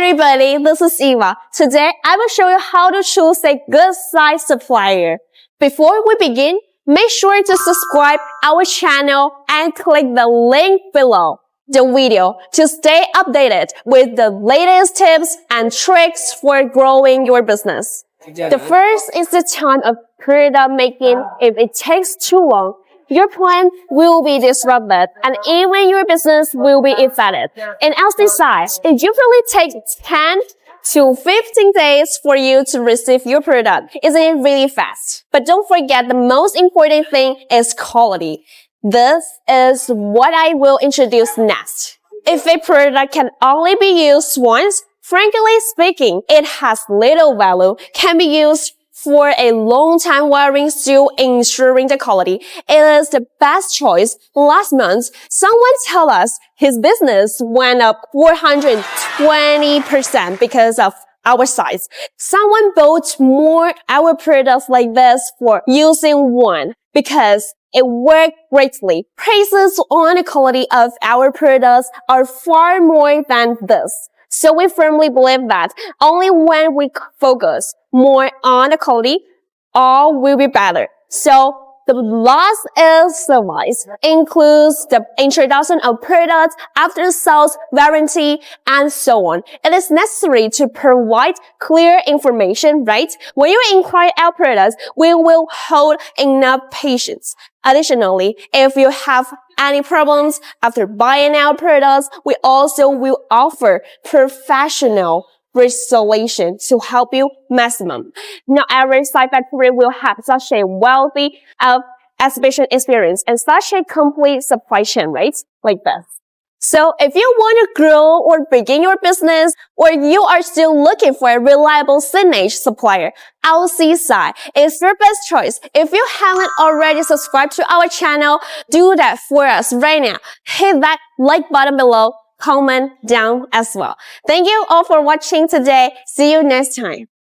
everybody, this is Eva. Today, I will show you how to choose a good size supplier. Before we begin, make sure to subscribe our channel and click the link below the video to stay updated with the latest tips and tricks for growing your business. The first is the time of product making. If it takes too long, your plan will be disrupted and even your business will be affected. In LC size, it usually takes 10 to 15 days for you to receive your product. Isn't it really fast? But don't forget, the most important thing is quality. This is what I will introduce next. If a product can only be used once, frankly speaking, it has little value, can be used for a long time while still ensuring the quality. It is the best choice. Last month, someone told us his business went up 420% because of our size. Someone bought more our products like this for using one because it worked greatly. Prices on the quality of our products are far more than this. So we firmly believe that only when we focus more on the quality, all will be better. So the last is service, includes the introduction of products, after sales warranty, and so on. It is necessary to provide clear information, right? When you inquire our products, we will hold enough patience. Additionally, if you have any problems after buying our products, we also will offer professional restoration to help you maximum. Not every signfactory will have such a wealthy exhibition experience and such a complete supply chain, right? Like this. So if you want to grow or begin your business, or you are still looking for a reliable signage supplier, LC Sign is your best choice. If you haven't already subscribed to our channel, do that for us right now. Hit that like button below, comment down as well. Thank you all for watching today. See you next time.